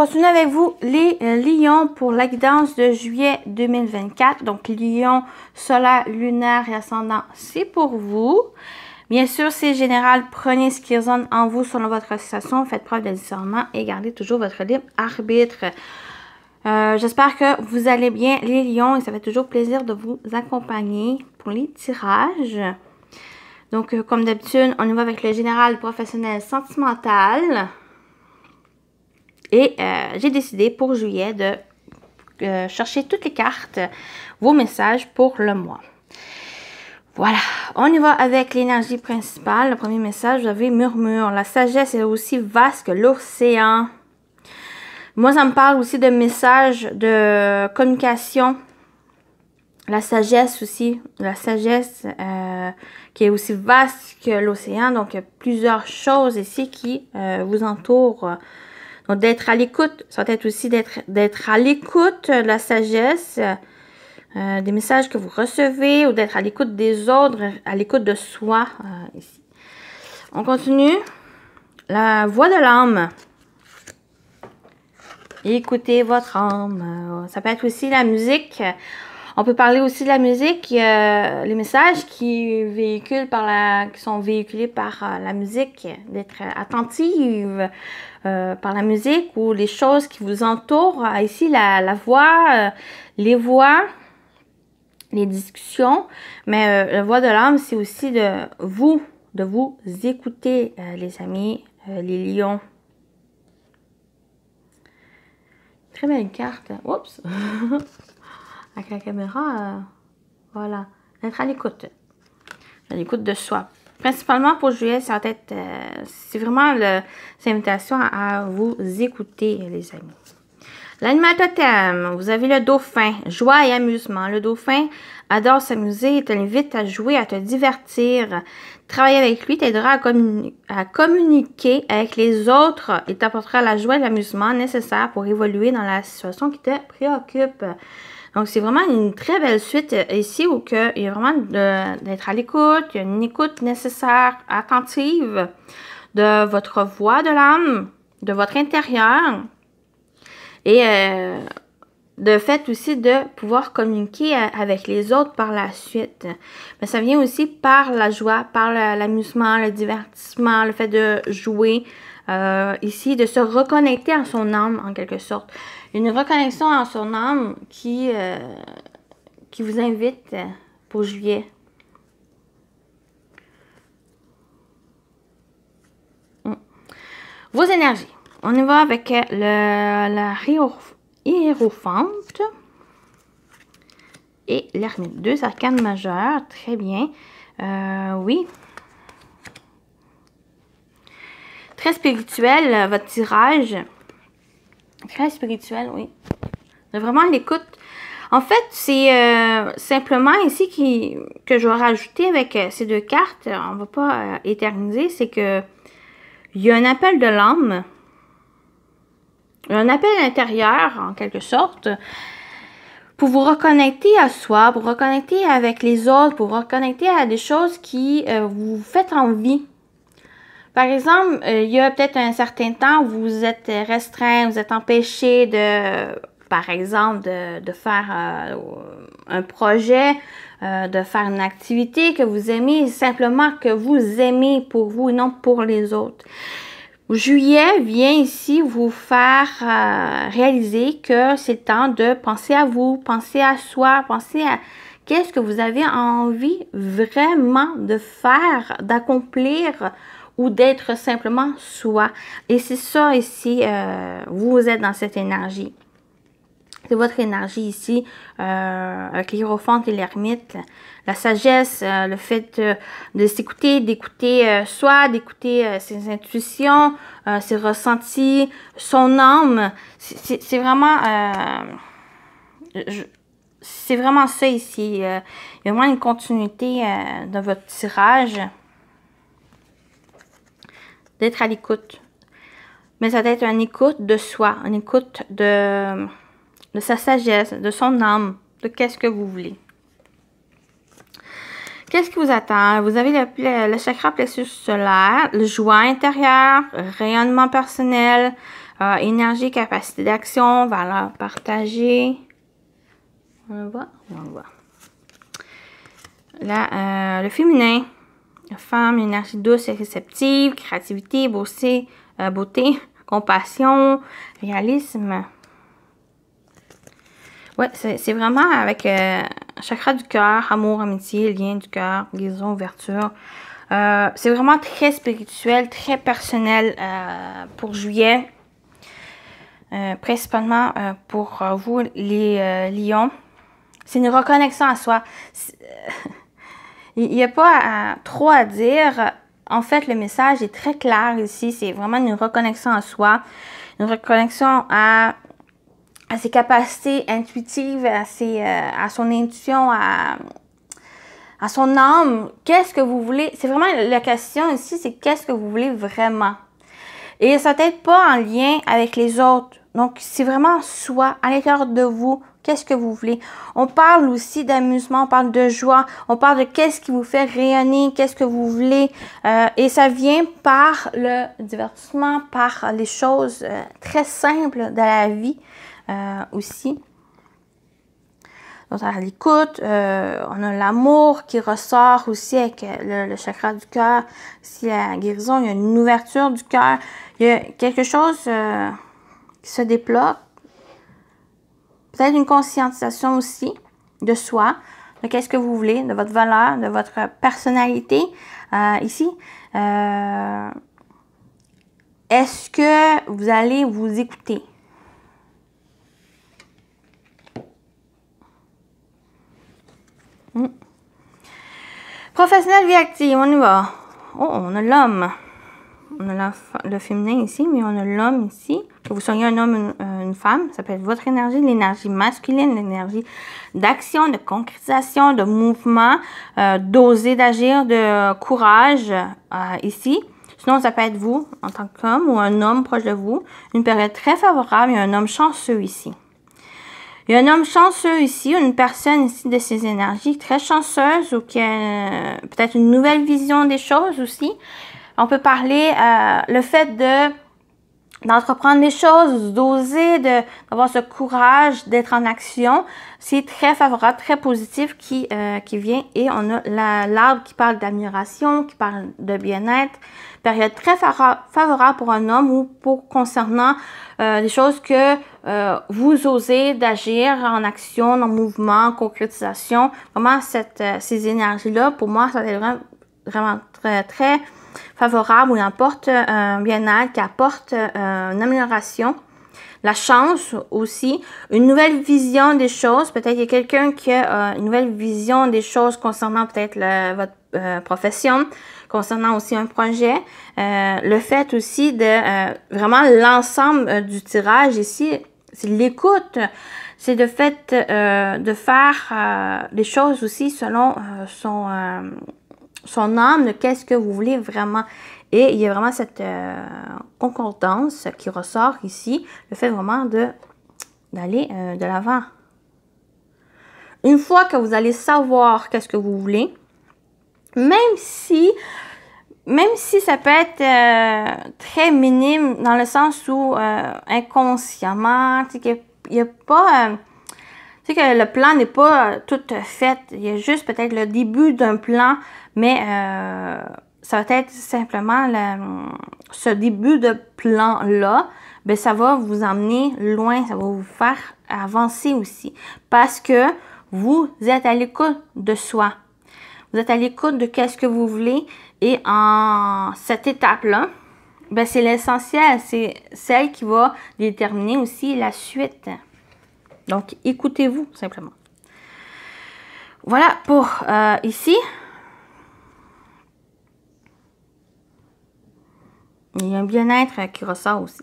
continue avec vous les lions pour la guidance de juillet 2024. Donc, lion solaire, lunaire et ascendant, c'est pour vous. Bien sûr, c'est général. Prenez ce qui résonne en vous selon votre situation. Faites preuve de discernement et gardez toujours votre libre arbitre. J'espère que vous allez bien, les lions, et ça fait toujours plaisir de vous accompagner pour les tirages. Donc, comme d'habitude, on y va avec le général professionnel sentimental. Et j'ai décidé pour juillet de chercher toutes les cartes, vos messages pour le mois. Voilà, on y va avec l'énergie principale. Le premier message, vous avez murmure. La sagesse est aussi vaste que l'océan. Moi, ça me parle aussi de messages de communication. La sagesse aussi, la sagesse qui est aussi vaste que l'océan. Donc, il y a plusieurs choses ici qui vous entourent. Donc, d'être à l'écoute, ça va être aussi d'être à l'écoute de la sagesse, des messages que vous recevez ou d'être à l'écoute des autres, à l'écoute de soi ici. On continue. La voix de l'âme. Écoutez votre âme. Ça peut être aussi la musique. On peut parler aussi de la musique, les messages qui sont véhiculés par la musique, d'être attentive par la musique ou les choses qui vous entourent. Ici, la voix, les voix, les discussions, mais la voix de l'âme, c'est aussi de vous écouter, les amis, les lions. Très belle carte. Oups! Avec la caméra, voilà. D'être à l'écoute de soi. Principalement pour juillet, ça va être, c'est vraiment cette invitation à vous écouter, les amis. L'animal totem, vous avez le dauphin, joie et amusement. Le dauphin adore s'amuser, il t'invite à jouer, à te divertir. Travailler avec lui t'aidera à communiquer avec les autres et t'apportera la joie et l'amusement nécessaires pour évoluer dans la situation qui te préoccupe. Donc, c'est vraiment une très belle suite ici où il y a vraiment d'être à l'écoute, il y a une écoute nécessaire, attentive de votre voix de l'âme, de votre intérieur et de fait aussi de pouvoir communiquer avec les autres par la suite. Mais ça vient aussi par la joie, par l'amusement, le divertissement, le fait de jouer. Ici, de se reconnecter à son âme, en quelque sorte. Une reconnexion à son âme qui vous invite pour juillet. Vos énergies. On y va avec la hiérophante et l'ermite. Deux arcanes majeures. Très bien. Oui. Très spirituel, votre tirage. Très spirituel, oui. Vraiment l'écoute. En fait, c'est simplement ici que je vais rajouter avec ces deux cartes. On ne va pas éterniser. C'est que il y a un appel de l'âme. Un appel intérieur, en quelque sorte. Pour vous reconnecter à soi, pour vous reconnecter avec les autres, pour vous reconnecter à des choses qui vous faites envie. Par exemple, il y a peut-être un certain temps où vous êtes restreint, vous êtes empêché par exemple, de faire un projet, de faire une activité que vous aimez, simplement que vous aimez pour vous et non pour les autres. Juillet vient ici vous faire réaliser que c'est le temps de penser à vous, penser à soi, penser à qu'est-ce que vous avez envie vraiment de faire, d'accomplir ou d'être simplement soi. Et c'est ça ici, vous êtes dans cette énergie. C'est votre énergie ici, avec l'hiérophante et l'ermite. La sagesse, le fait de s'écouter, d'écouter soi, d'écouter ses intuitions, ses ressentis, son âme. C'est vraiment... c'est vraiment ça ici. Il y a vraiment une continuité de votre tirage. D'être à l'écoute. Mais ça doit être une écoute de soi, une écoute de sa sagesse, de son âme, de qu'est-ce que vous voulez. Qu'est-ce qui vous attend? Vous avez le chakra plexus solaire, le joie intérieure, rayonnement personnel, énergie, capacité d'action, valeur partagée. On le voit? On le voit. Là, le féminin. La femme, énergie douce et réceptive, créativité, beauté, compassion, réalisme. Ouais, c'est vraiment avec chakra du cœur, amour, amitié, lien du cœur, guérison, ouverture. C'est vraiment très spirituel, très personnel pour juillet. Principalement pour vous, les lions. C'est une reconnexion à soi. Il n'y a pas trop à dire. En fait, le message est très clair ici. C'est vraiment une reconnexion à soi, une reconnexion à ses capacités intuitives, à son intuition, à son âme. Qu'est-ce que vous voulez? C'est vraiment la question ici, c'est qu'est-ce que vous voulez vraiment? Et ça peut-être pas en lien avec les autres. Donc, c'est vraiment soi, à l'intérieur de vous. Qu'est-ce que vous voulez? On parle aussi d'amusement, on parle de joie, on parle de qu'est-ce qui vous fait rayonner, qu'est-ce que vous voulez. Et ça vient par le divertissement, par les choses très simples de la vie aussi. Donc, à l'écoute, on a l'amour qui ressort aussi avec le chakra du cœur. Ici, la guérison, il y a une ouverture du cœur. Il y a quelque chose qui se débloque. Peut-être une conscientisation aussi de soi, de qu'est-ce que vous voulez, de votre valeur, de votre personnalité. Ici, est-ce que vous allez vous écouter? Professionnel, vie active, on y va. Oh, on a l'homme. On a le féminin ici, mais on a l'homme ici. Que vous soyez un homme ou une femme, ça peut être votre énergie, l'énergie masculine, l'énergie d'action, de concrétisation, de mouvement, d'oser, d'agir, de courage ici. Sinon, ça peut être vous, en tant qu'homme ou un homme proche de vous. Une période très favorable, il y a un homme chanceux ici. Il y a un homme chanceux ici, une personne ici de ces énergies très chanceuse ou qui a peut-être une nouvelle vision des choses aussi. On peut parler le fait d'entreprendre des choses, d'oser, d'avoir ce courage d'être en action. C'est très favorable, très positif qui vient. Et on a l'arbre qui parle d'amélioration, qui parle de bien-être. Période très favorable pour un homme ou concernant des choses que vous osez d'agir en action, en mouvement, en concrétisation. Vraiment, ces énergies-là, pour moi, ça va être vraiment très, très favorable, où il apporte un bien-être, qui apporte une amélioration. La chance aussi, une nouvelle vision des choses. Peut-être qu'il y a quelqu'un qui a une nouvelle vision des choses concernant peut-être votre profession, concernant aussi un projet. Le fait aussi de vraiment l'ensemble du tirage ici, c'est l'écoute. C'est le fait de faire des choses aussi selon son âme, de qu'est-ce que vous voulez vraiment. Et il y a vraiment cette concordance qui ressort ici, le fait vraiment d'aller de l'avant. Une fois que vous allez savoir qu'est-ce que vous voulez, même si ça peut être très minime, dans le sens où inconsciemment, tu sais, il n'y a pas... tu sais que le plan n'est pas tout fait, il y a juste peut-être le début d'un plan, mais ça va être simplement ce début de plan-là, ben ça va vous emmener loin, ça va vous faire avancer aussi, parce que vous êtes à l'écoute de soi. Vous êtes à l'écoute de qu'est-ce que vous voulez, et en cette étape-là, ben c'est l'essentiel, c'est celle qui va déterminer aussi la suite. Donc, écoutez-vous, simplement. Voilà pour ici. Il y a un bien-être qui ressort aussi.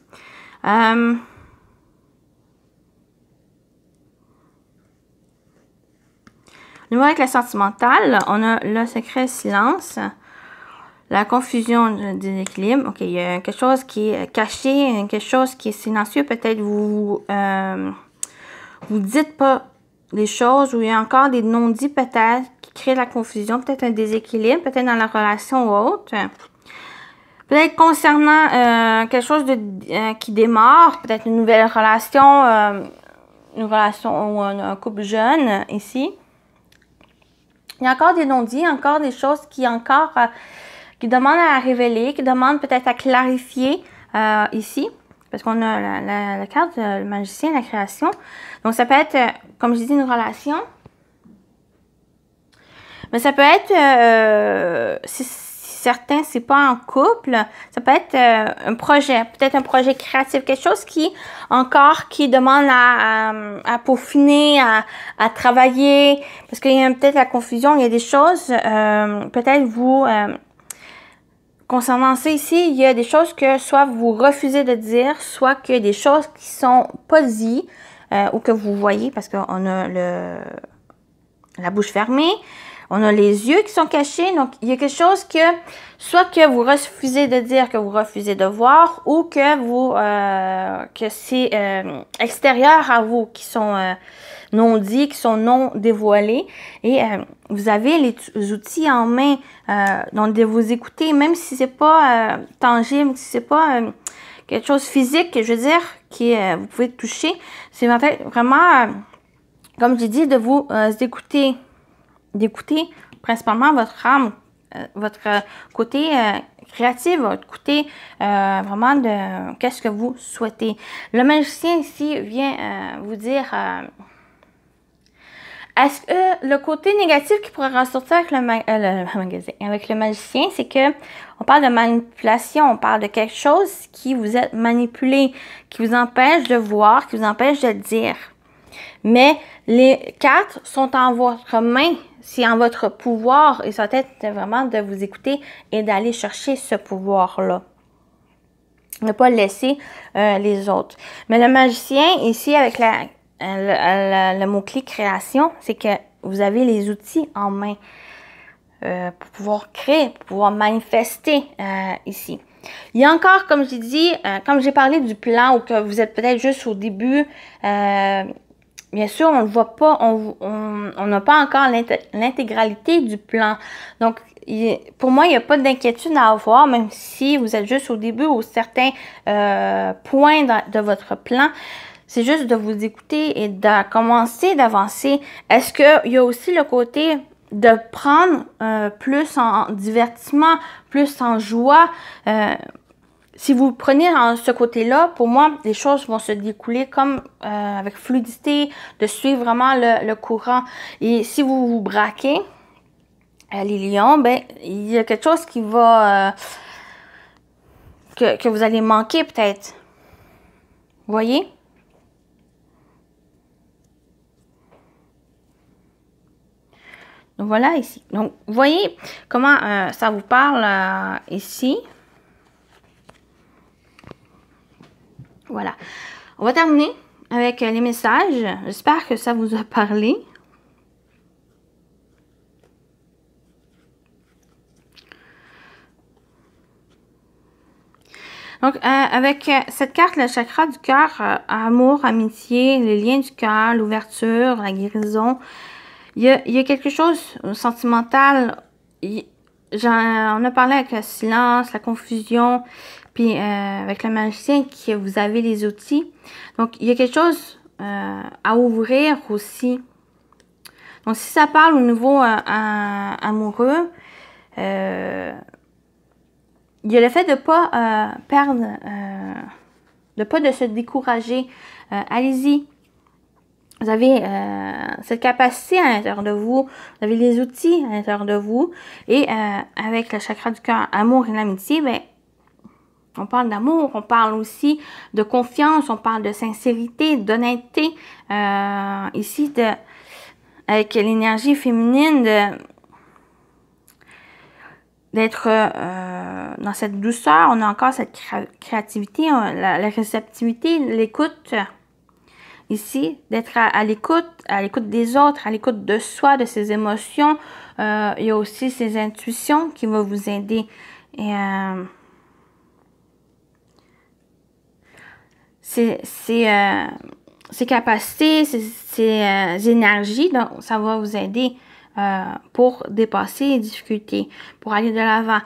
Nous, avec la sentimentale, on a le secret silence, la confusion des équilibres. OK, il y a quelque chose qui est caché, quelque chose qui est silencieux. Peut-être vous dites pas les choses, ou il y a encore des non-dits peut-être qui créent la confusion, peut-être un déséquilibre, peut-être dans la relation ou autre. Peut-être concernant quelque chose qui démarre, peut-être une nouvelle relation ou un couple jeune ici. Il y a encore des non-dits, encore des choses qui demandent à révéler, qui demandent peut-être à clarifier ici. Parce qu'on a la carte le magicien, la création. Donc ça peut être, comme je dis, une relation. Mais ça peut être, si certains, c'est pas en couple, ça peut être un projet, peut-être un projet créatif, quelque chose qui demande à peaufiner, à travailler, parce qu'il y a peut-être la confusion, il y a des choses, peut-être vous, concernant ça ici, il y a des choses que soit vous refusez de dire, soit qu'il y a des choses qui sont pas dites, ou que vous voyez, parce qu'on a la bouche fermée, on a les yeux qui sont cachés, donc il y a quelque chose que, soit que vous refusez de dire, que vous refusez de voir, ou que c'est extérieur à vous, qui sont non dits, qui sont non dévoilés, et vous avez les outils en main, donc de vous écouter, même si c'est pas tangible, si c'est pas quelque chose physique, je veux dire, vous pouvez toucher, c'est vraiment, comme j'ai dit, de vous écouter, d'écouter principalement votre âme, votre côté créatif, votre côté vraiment de qu'est-ce que vous souhaitez. Le magicien ici vient vous dire, est-ce que le côté négatif qui pourrait ressortir avec avec le magicien, c'est que on parle de manipulation, on parle de quelque chose qui vous est manipulé, qui vous empêche de voir, qui vous empêche de dire. Mais les cartes sont en votre main, c'est en votre pouvoir et ça va être vraiment de vous écouter et d'aller chercher ce pouvoir-là. Ne pas laisser les autres. Mais le magicien, ici, avec le mot-clé création, c'est que vous avez les outils en main pour pouvoir créer, pour pouvoir manifester ici. Il y a encore, comme j'ai dit, comme j'ai parlé du plan ou que vous êtes peut-être juste au début, bien sûr, on ne voit pas, on n'a pas encore l'intégralité du plan. Donc, pour moi, il n'y a pas d'inquiétude à avoir, même si vous êtes juste au début ou certains points de votre plan. C'est juste de vous écouter et de commencer d'avancer. Est-ce qu'il y a aussi le côté de prendre plus en divertissement, plus en joie? Si vous prenez ce côté-là, pour moi, les choses vont se découler comme avec fluidité, de suivre vraiment le courant. Et si vous vous braquez, les lions, ben il y a quelque chose qui va que vous allez manquer peut-être. Vous voyez? Donc voilà ici. Donc, vous voyez comment ça vous parle ici. Voilà. On va terminer avec les messages. J'espère que ça vous a parlé. Donc, avec cette carte, le chakra du cœur, amour, amitié, les liens du cœur, l'ouverture, la guérison, il y a quelque chose sentimental. On a parlé avec le silence, la confusion, puis avec le magicien, que vous avez les outils. Donc, il y a quelque chose à ouvrir aussi. Donc, si ça parle au niveau amoureux, il y a le fait de ne pas perdre, de se décourager. Allez-y. Vous avez cette capacité à l'intérieur de vous. Vous avez les outils à l'intérieur de vous. Et avec le chakra du cœur, amour et l'amitié, ben, on parle d'amour, on parle aussi de confiance, on parle de sincérité, d'honnêteté. Ici, avec l'énergie féminine, d'être dans cette douceur, on a encore cette créativité, la réceptivité, l'écoute. Ici, d'être à l'écoute des autres, à l'écoute de soi, de ses émotions. Il y a aussi ses intuitions qui vont vous aider. Et ses capacités, ses énergies, donc ça va vous aider pour dépasser les difficultés, pour aller de l'avant.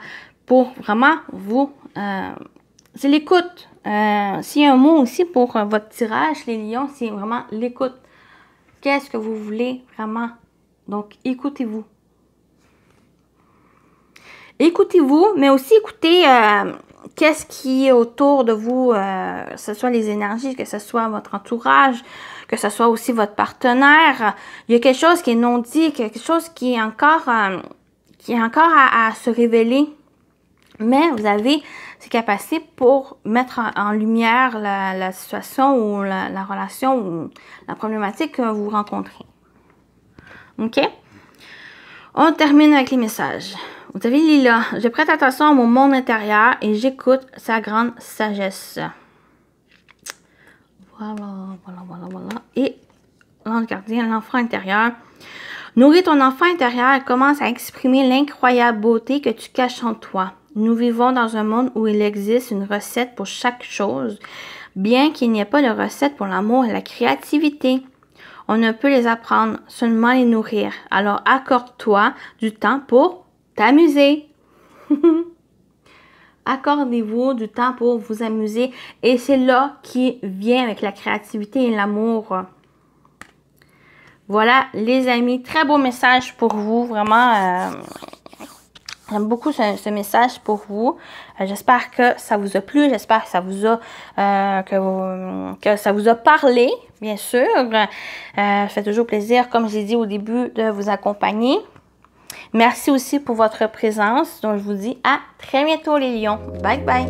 pour vraiment vous... c'est l'écoute. S'il y a un mot aussi pour votre tirage, les lions, c'est vraiment l'écoute. Qu'est-ce que vous voulez vraiment? Donc, écoutez-vous. Écoutez-vous, mais aussi écoutez qu'est-ce qui est autour de vous, que ce soit les énergies, que ce soit votre entourage, que ce soit aussi votre partenaire. Il y a quelque chose qui est non dit, quelque chose qui est encore à se révéler. Mais vous avez ces capacités pour mettre en lumière la situation ou la relation ou la problématique que vous rencontrez. OK? On termine avec les messages. Vous avez Lila. Je prête attention à mon monde intérieur et j'écoute sa grande sagesse. Voilà. Et l'ange gardien, l'enfant intérieur. Nourris ton enfant intérieur et commence à exprimer l'incroyable beauté que tu caches en toi. Nous vivons dans un monde où il existe une recette pour chaque chose, bien qu'il n'y ait pas de recette pour l'amour et la créativité. On ne peut les apprendre, seulement les nourrir. Alors accorde-toi du temps pour t'amuser. Accordez-vous du temps pour vous amuser et c'est là qui vient avec la créativité et l'amour. Voilà les amis, très beau message pour vous, vraiment j'aime beaucoup ce message pour vous. J'espère que ça vous a plu, j'espère que ça vous a que ça vous a parlé, bien sûr. Ça fait toujours plaisir, comme j'ai dit au début, de vous accompagner. Merci aussi pour votre présence. Donc je vous dis à très bientôt les lions. Bye bye.